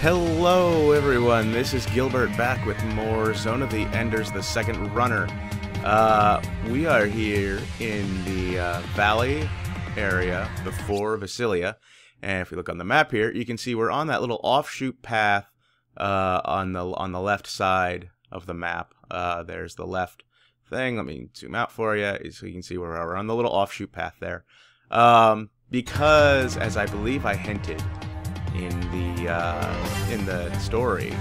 Hello everyone, this is Gilbert back with more Zone of the Enders, the second runner. We are here in the valley area before Vasilia, and if we look on the map here, you can see we're on that little offshoot path on the left side of the map. There's the left thing. Let me zoom out for you so you can see where we're on the little offshoot path there. Because, as I believe I hinted in the story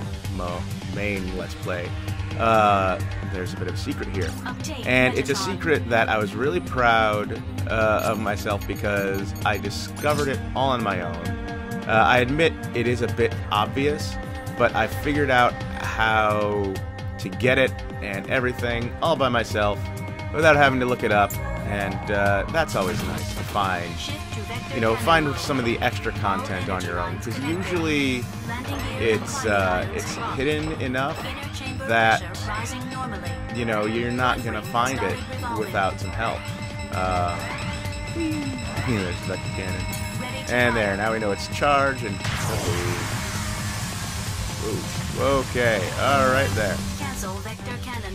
main Let's Play, there's a bit of a secret here, and it's a secret that I was really proud of myself because I discovered it all on my own. I admit it is a bit obvious, but I figured out how to get it and everything all by myself without having to look it up, and that's always nice to find. You know, find some of the extra content on your own, because usually it's hidden enough that, you know, you're not gonna find it without some help. There's the vector cannon, and there. Now we know it's charged and. Ooh, okay, all right there.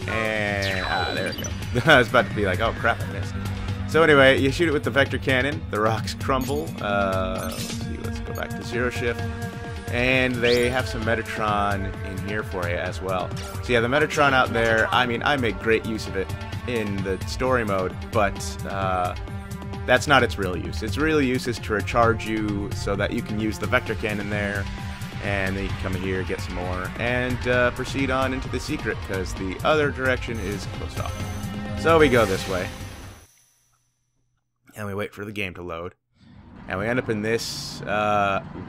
And there we go. I was about to be like, oh crap, I missed. So anyway, you shoot it with the vector cannon, the rocks crumble. Let's see, let's go back to Zero Shift. And they have some Metatron in here for you as well. So yeah, the Metatron out there, I mean, I make great use of it in the story mode, but that's not its real use. Its real use is to recharge you so that you can use the vector cannon there, and then you can come in here, get some more, and proceed on into the secret, because the other direction is closed off. So we go this way. And we wait for the game to load, and we end up in this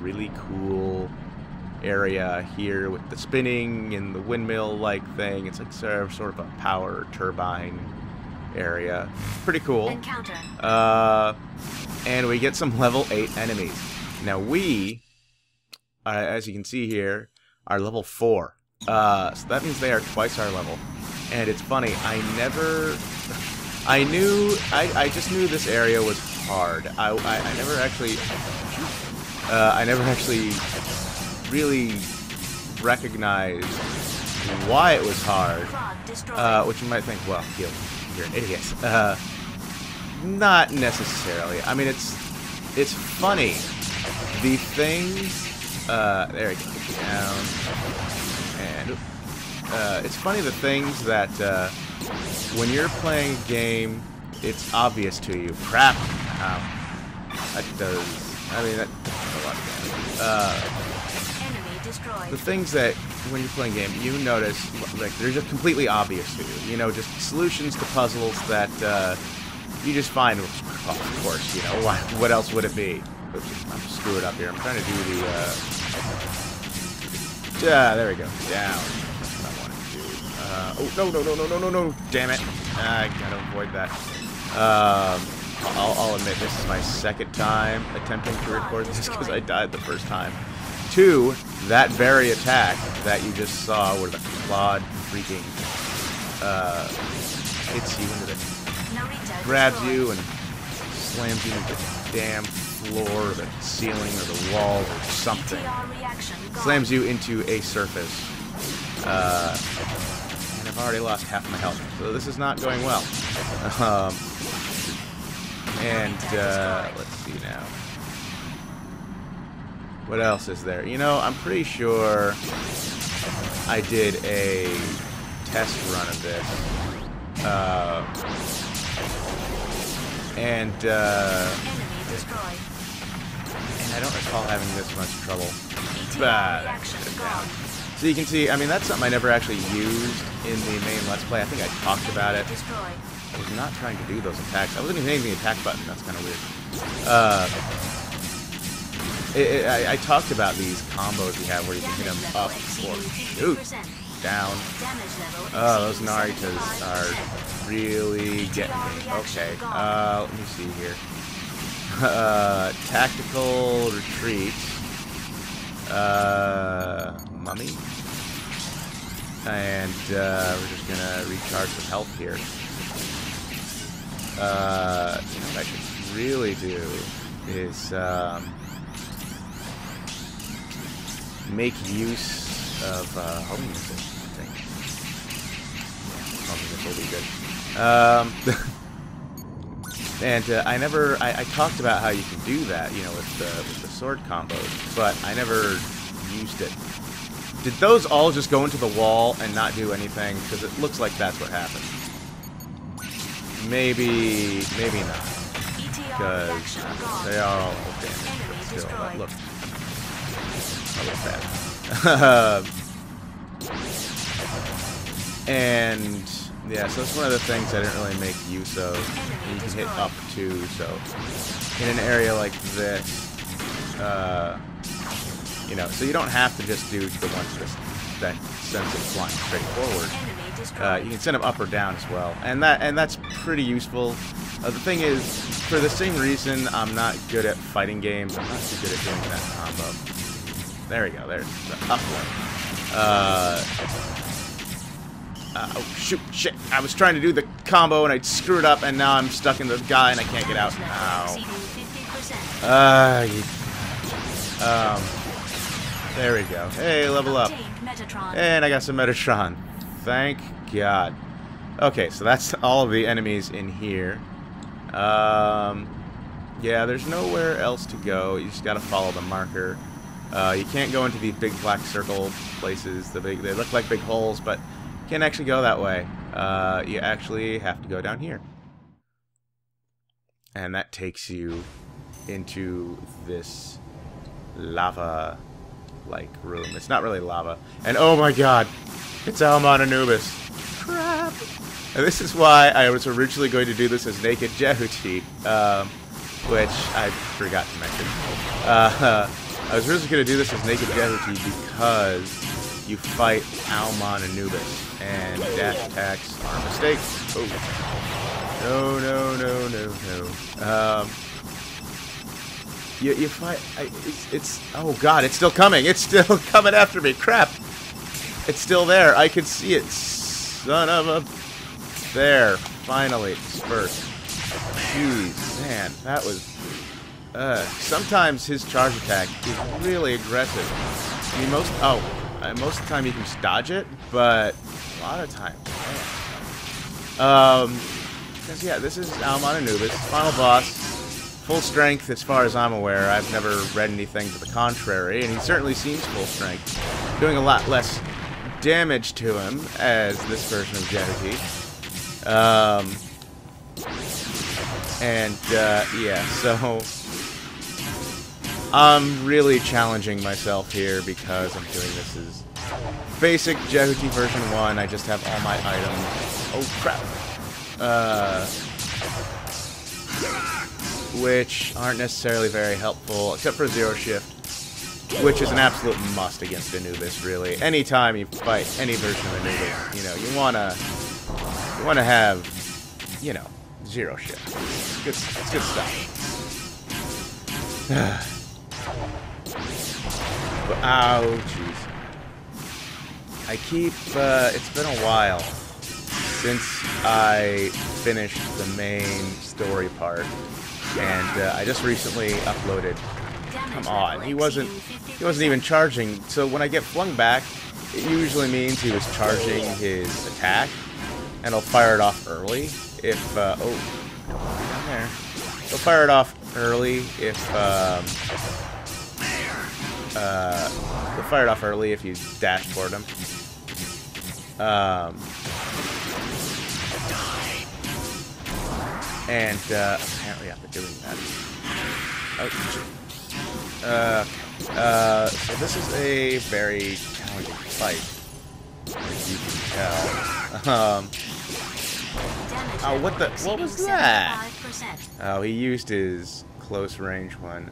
really cool area here with the spinning and the windmill-like thing. It's like sort of a power turbine area. Pretty cool. And we get some level 8 enemies. Now we, as you can see here, are level 4. So that means they are twice our level. And it's funny, I just knew this area was hard. I never actually really recognized why it was hard. Which you might think, well, you're an idiot. Not necessarily. I mean, it's funny. The things. There we go. Down. And it's funny the things that. When you're playing a game, it's obvious to you. Crap! Ow. That does. I mean, that does a lot of damage. The things that, when you're playing a game, you notice, like, they're just completely obvious to you. You know, just solutions to puzzles that you just find, well, of course, you know, what else would it be? Oops, I'm screwing up here. I'm trying to do the. There we go. Down. Oh, no, damn it. I gotta avoid that. I'll admit this is my second time attempting to record this because I died the first time. 2, that very attack that you just saw where the clawed freaking hits you into the... grabs you and slams you into the damn floor or the ceiling or the wall or something. Slams you into a surface. I've already lost half my health, so this is not going well. Let's see now. What else is there? You know, I'm pretty sure I did a test run of this. And I don't recall having this much trouble. So you can see, I mean, that's something I never actually used in the main Let's Play. I think I talked about it. I was not trying to do those attacks. I wasn't even hitting the attack button. That's kind of weird. I talked about these combos you have where you can hit them up or shoot down. Oh, those Naritas are really getting me. Okay, let me see here. Tactical retreat. Mummy. And we're just gonna recharge some health here. You know what I should really do is make use of homing missiles, I think. Homing missile will be good. And I talked about how you can do that, you know, with the sword combos, but I never used it. Did those all just go into the wall and not do anything? Because it looks like that's what happened. Maybe not. Because they are all damaged, but still, that looked bad. And yeah, so that's one of the things I didn't really make use of. And you can hit up too, so in an area like this, you know, so you don't have to just do the ones that sends it flying straight forward. You can send them up or down as well, and that's pretty useful. The thing is, for the same reason I'm not good at fighting games, I'm not too good at doing that combo. There we go, there's the up one. Oh, shoot, shit. I was trying to do the combo and I screwed up and now I'm stuck in the guy and I can't get out. Ow. There we go. Hey, level up. And I got some Metatron. Thank God. Okay, so that's all of the enemies in here. Yeah, there's nowhere else to go. You just gotta follow the marker. You can't go into these big black circle places. They look like big holes, but can't actually go that way. You actually have to go down here. And that takes you into this lava-like room. It's not really lava. And oh my god, it's Aumaan Anubis. Crap. And this is why I was originally going to do this as Naked Jehuty, which I forgot to mention. I was originally going to do this as Naked Jehuty because you fight Aumaan Anubis, and dash attacks are a mistake. Oh. No. You fight... it's... Oh god, it's still coming! It's still coming after me! Crap! It's still there! I can see it! Son of a... There! Finally, dispersed. Jeez, man, that was... sometimes his charge attack is really aggressive. I mean, most of the time you can just dodge it, but a lot of times, because yeah, this is Aumaan Anubis, final boss, full strength as far as I'm aware. I've never read anything to the contrary, and he certainly seems full strength, doing a lot less damage to him as this version of Jehuty. Yeah, so I'm really challenging myself here because I'm doing this as basic Jehuty version 1. I just have all my items. Oh crap. Which aren't necessarily very helpful, except for Zero Shift, which is an absolute must against Anubis, really. Anytime you fight any version of Anubis, you know, you wanna have, you know, Zero Shift. It's good stuff. But, ow, jeez. I keep, it's been a while since I finished the main story part, and I just recently uploaded. Come on, he wasn't even charging, so when I get flung back, it usually means he was charging his attack, and I'll fire it off early if, oh, down there. He'll fire it off early if, he'll fire it off early if you dash toward him. And apparently after doing that, so this is a very challenging fight, as you can tell. Oh, what was that? Oh, he used his close range one.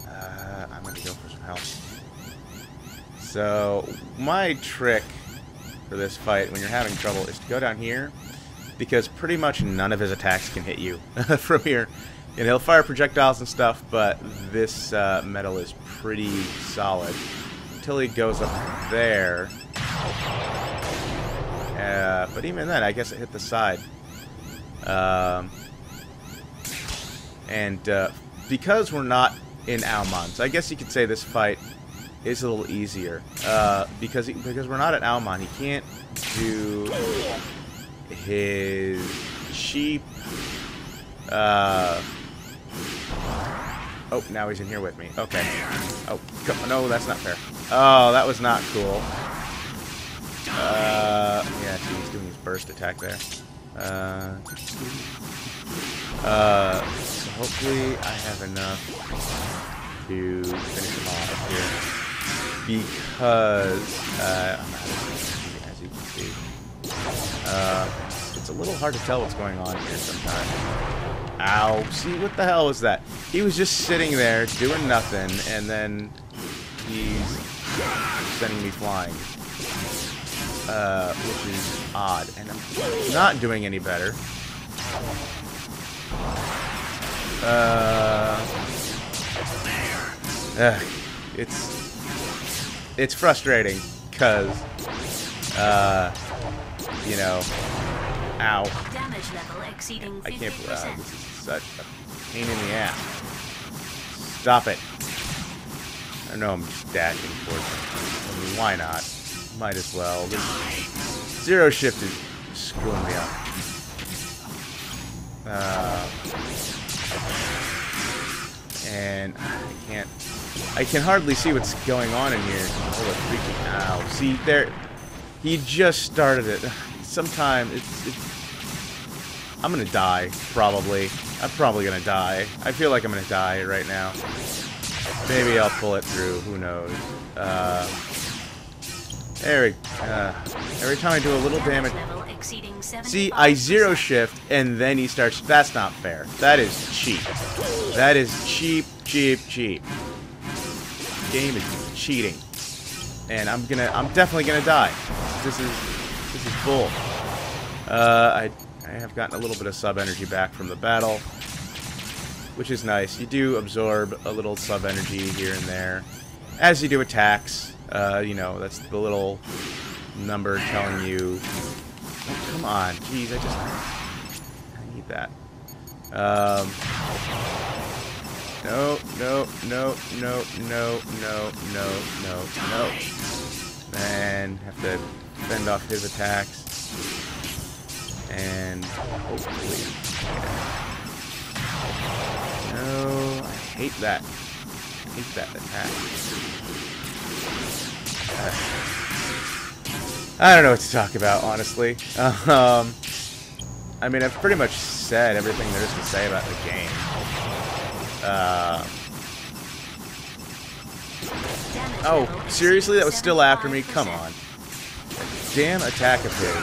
I'm gonna go for some help. So, my trick for this fight, when you're having trouble, is to go down here, because pretty much none of his attacks can hit you from here. And he'll fire projectiles and stuff, but this metal is pretty solid until he goes up there. But even then, I guess it hit the side. Because we're not in Aumaan, so I guess you could say this fight is a little easier. Because we're not at Aumaan, he can't do his sheep. Oh, now he's in here with me. Okay. Oh, no, that's not fair. Oh, that was not cool. Yeah, he's doing his burst attack there. So hopefully I have enough to finish him off here. Because, I'm out of energy, as you can see. It's a little hard to tell what's going on here sometimes. Ow. See, what the hell was that? He was just sitting there doing nothing, and then he's sending me flying. Which is odd. And I'm not doing any better. It's frustrating, because, you know, ow. Damage level exceeding 50%. I can't believe this is such a pain in the ass. Stop it. I know I'm just dashing towards him. I mean, why not? Might as well. This zero shift is screwing me up. And I can hardly see what's going on in here. Oh, freaking ow. See, there, he just started it. Sometimes I'm gonna die, probably. I'm probably gonna die. I feel like I'm gonna die right now. Maybe I'll pull it through, who knows. Every time I do a little damage. See, I zero shift, and then he starts. That's not fair. That is cheap. That is cheap, cheap, cheap. Game is cheating, and I'm definitely gonna die. This is bull. I have gotten a little bit of sub energy back from the battle, which is nice. You do absorb a little sub energy here and there as you do attacks. You know, that's the little number telling you. Oh, come on, jeez, I need that. No. And have to fend off his attacks. And hopefully. No, I hate that. I hate that attack. I don't know what to talk about, honestly. I mean, I've pretty much said everything there is to say about the game. Oh, seriously? That was still after me? Come on. That damn attack of his.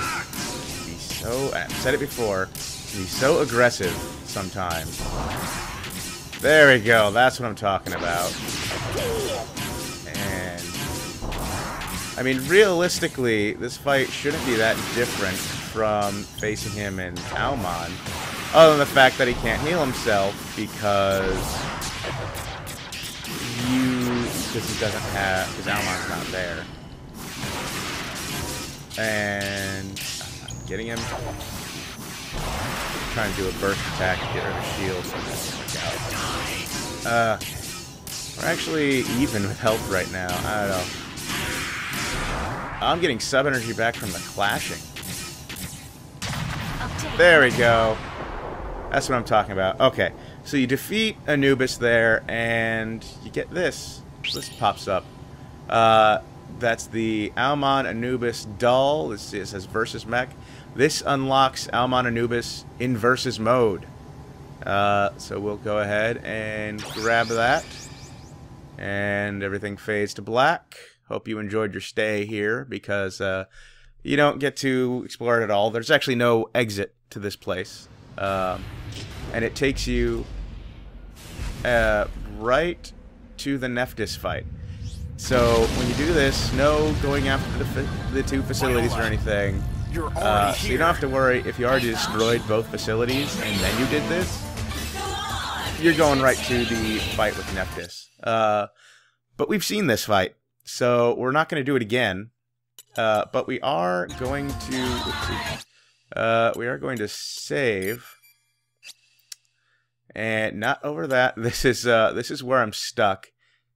He's so... I've said it before. He's so aggressive sometimes. There we go. That's what I'm talking about. And... I mean, realistically, this fight shouldn't be that different from facing him in Aumaan, other than the fact that he can't heal himself because he doesn't have, because Aumaan's not there. And I'm getting him. I'm trying to do a burst attack to get rid of the shield, so that doesn't work out. We're actually even with health right now. I don't know. I'm getting sub energy back from the clashing. There we go. That's what I'm talking about. Okay, so you defeat Anubis there, and you get this. This pops up. That's the Aumaan Anubis doll. It says versus mech. This unlocks Aumaan Anubis in versus mode. So we'll go ahead and grab that. And everything fades to black. Hope you enjoyed your stay here, because you don't get to explore it at all. There's actually no exit to this place. And it takes you right to the Neff Dis fight. So when you do this, no going after the two facilities or anything. So you don't have to worry if you already destroyed both facilities and then you did this. You're going right to the fight with Neff Dis. But we've seen this fight. So we're not going to do it again, but we are going to save, and not over that. This is where I'm stuck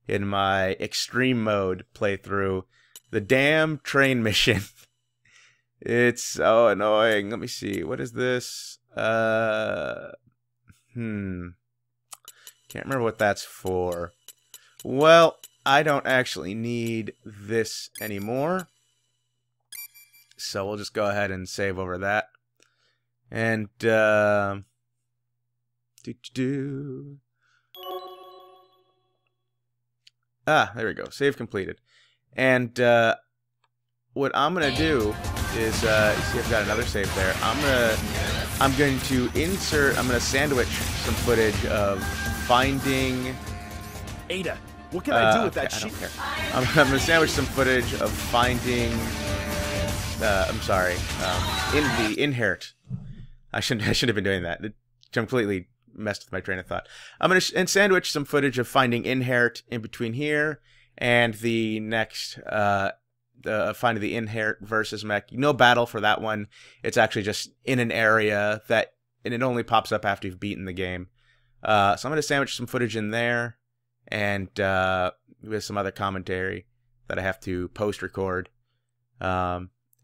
in my extreme mode playthrough. The damn train mission. It's so annoying. Let me see. What is this? Can't remember what that's for. Well, I don't actually need this anymore. So we'll just go ahead and save over that. And, Ah, there we go. Save completed. And, what I'm gonna do is, see, I've got another save there. I'm going to sandwich some footage of finding... Ada, what can I do with that I sheet? don't care. I'm gonna sandwich some footage of finding... I'm sorry. In the Inhert. I shouldn't have been doing that. It completely messed with my train of thought. I'm gonna sandwich some footage of finding Inhert in between here and the next finding the Inhert versus mech. No battle for that one. It's actually just in an area that, and it only pops up after you've beaten the game. So I'm gonna sandwich some footage in there, and with some other commentary that I have to post record.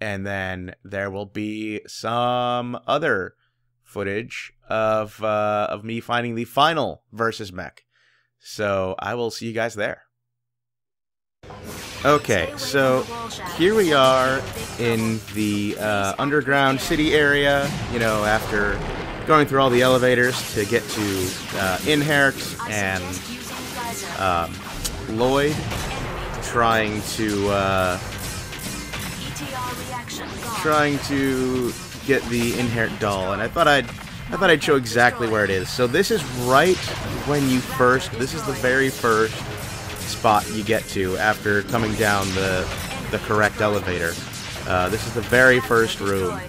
And then there will be some other footage of me finding the final versus mech. So I will see you guys there. Okay, so here we are in the underground city area, you know, after going through all the elevators to get to Inhert and Lloyd, trying to get the Inhert doll, and I thought I'd show exactly where it is. So this is right when you this is the very first spot you get to after coming down the correct elevator. This is the very first room,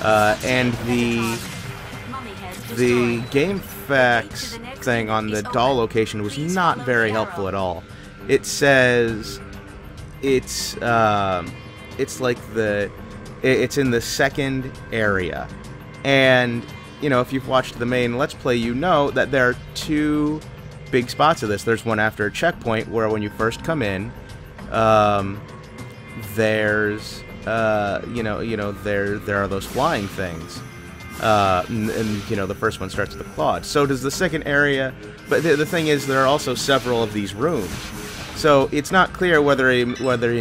and the game facts thing on the doll location was not very helpful at all. It says it's like it's in the second area, and you know, if you've watched the main Let's Play, you know that there are two big spots of this. There's one after a checkpoint where when you first come in, there's there are those flying things, and you know, the first one starts with the claws. So does the second area, but the thing is, there are also several of these rooms. So it's not clear whether he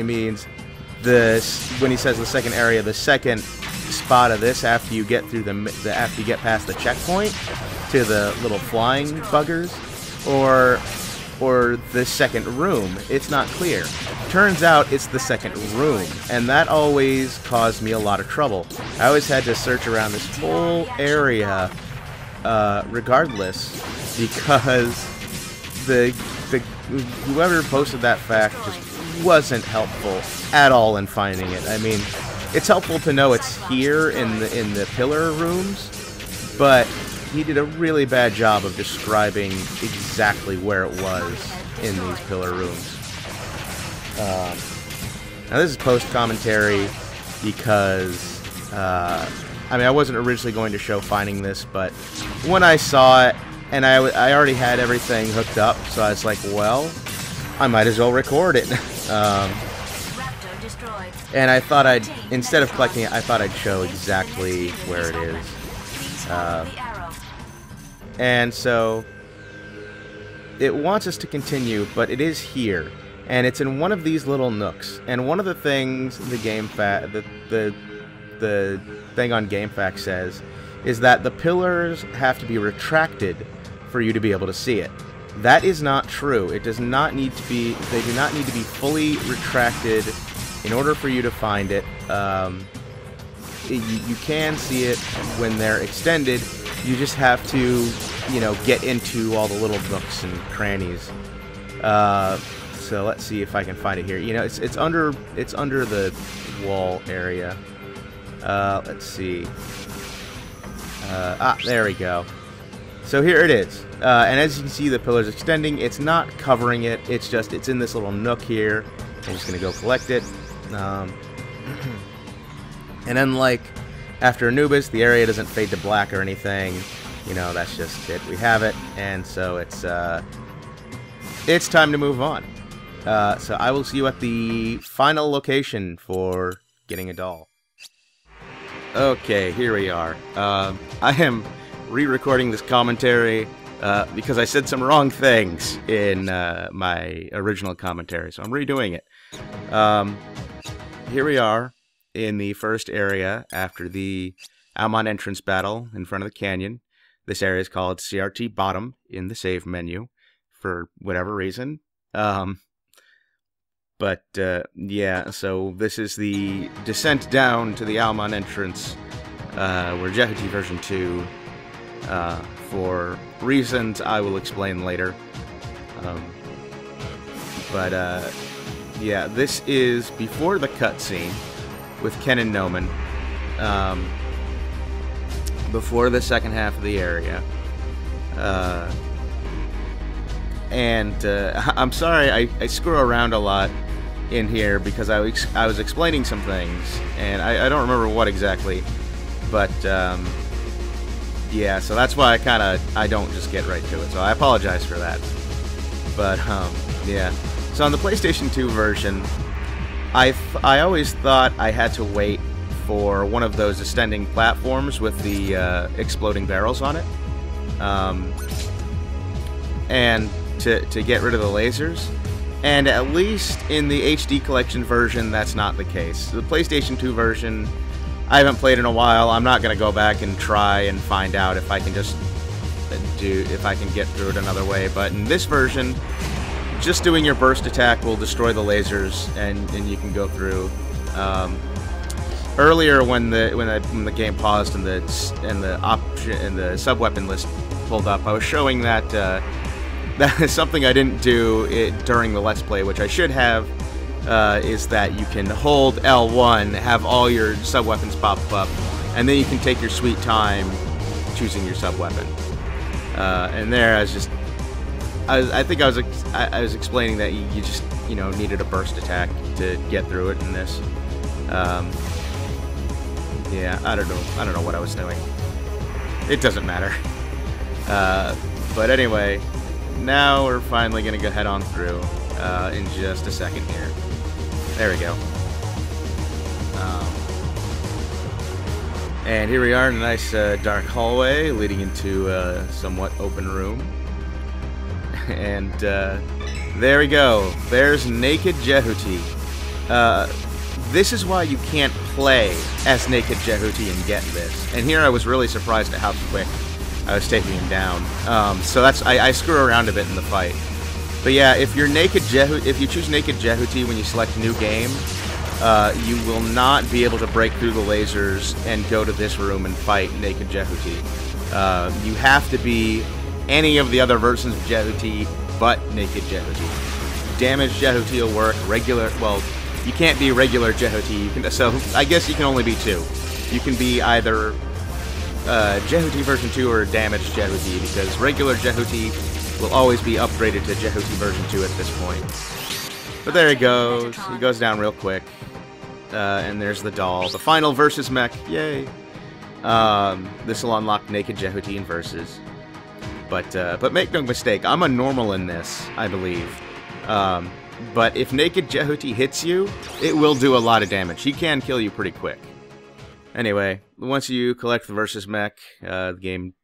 means when he says the second area, the second spot of this after you get through after you get past the checkpoint to the little flying buggers, or the second room. It's not clear. Turns out it's the second room, and that always caused me a lot of trouble. I always had to search around this whole area, regardless, because whoever posted that fact just wasn't helpful at all in finding it. I mean, it's helpful to know it's here in the pillar rooms, but he did a really bad job of describing exactly where it was in these pillar rooms. Now this is post commentary because I mean, I wasn't originally going to show finding this, but when I saw it, and I already had everything hooked up, so I was like, well, I might as well record it. And I thought instead of collecting it, I thought I'd show exactly where it is. And so it wants us to continue, but it is here, and it's in one of these little nooks. And one of the things the thing on GameFAQ says is that the pillars have to be retracted for you to be able to see it. That is not true. It does not need to be. They do not need to be fully retracted in order for you to find it. You can see it when they're extended. You just have to, you know, get into all the little nooks and crannies. So let's see if I can find it here. You know, it's under the wall area. Let's see. There we go. So here it is. And as you can see, the pillar's extending. It's not covering it. It's in this little nook here. I'm just gonna go collect it. And then, like, after Anubis, the area doesn't fade to black or anything. You know, that's just it. We have it, and so it's time to move on. So I will see you at the final location for getting a doll. Okay, here we are. I am re-recording this commentary because I said some wrong things in my original commentary, so I'm redoing it. Here we are in the first area after the Aumaan entrance battle in front of the canyon. This area is called CRT Bottom in the save menu for whatever reason. Yeah, so this is the descent down to the Aumaan entrance, where Jehuty version 2, for reasons I will explain later. Yeah, this is before the cutscene with Ken and Noman, before the second half of the area. I'm sorry I screw around a lot in here because I was explaining some things, and I don't remember what exactly, but yeah, so that's why I don't just get right to it, so I apologize for that. But yeah, so on the PlayStation 2 version, I always thought I had to wait for one of those ascending platforms with the exploding barrels on it, and to get rid of the lasers. And at least in the HD Collection version, that's not the case. The PlayStation 2 version, I haven't played in a while. I'm not going to go back and try and find out if I can just if I can get through it another way. But in this version, just doing your burst attack will destroy the lasers, and you can go through. Earlier, when the game paused and the sub-weapon list pulled up, I was showing that. That is something I didn't do during the Let's Play, which I should have, is that you can hold L1, have all your sub-weapons pop up, and then you can take your sweet time choosing your sub-weapon. And there, I think I was explaining that you just, needed a burst attack to get through it in this. Yeah, I don't know what I was doing. It doesn't matter. But anyway, now we're finally going to go head on through in just a second here. There we go. And here we are in a nice dark hallway leading into a somewhat open room. And there we go. There's Naked Jehuty. This is why you can't play as Naked Jehuty and get this. And here I was really surprised at how quick I was taking him down. So that's I screw around a bit in the fight. But yeah, if you choose Naked Jehuty when you select new game, you will not be able to break through the lasers and go to this room and fight Naked Jehuty. You have to be any of the other versions of Jehuty but Naked Jehuty. Damaged Jehuty will work. Well, you can't be regular Jehuty. So I guess you can only be two. You can be either Jehuty version 2 or damaged Jehuty, because regular Jehuty will always be upgraded to Jehuty version 2 at this point. But there he goes. He goes down real quick. And there's the doll. The final versus mech. Yay! This will unlock Naked Jehuty in versus. But make no mistake, I'm a normal in this, I believe. But if Naked Jehuty hits you, it will do a lot of damage. He can kill you pretty quick. Anyway, once you collect the versus mech, the game,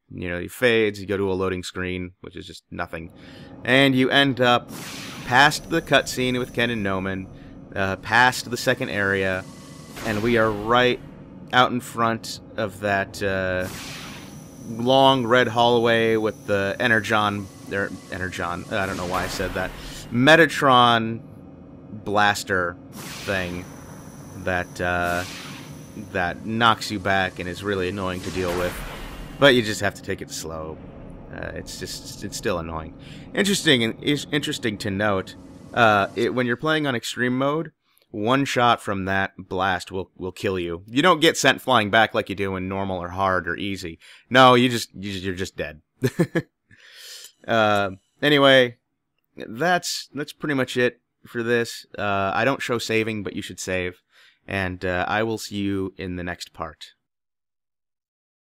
fades, you go to a loading screen, which is just nothing. And you end up past the cutscene with Ken and Noman, past the second area, and we are right out in front of that long red hallway with the Energon, I don't know why I said that, Metatron blaster thing that knocks you back and is really annoying to deal with, but you just have to take it slow. It's still annoying. Interesting to note, when you're playing on extreme mode, one shot from that blast will kill you. You don't get sent flying back like you do in normal or hard or easy. No, you're just dead. Anyway, that's pretty much it for this. I don't show saving, but you should save. And I will see you in the next part.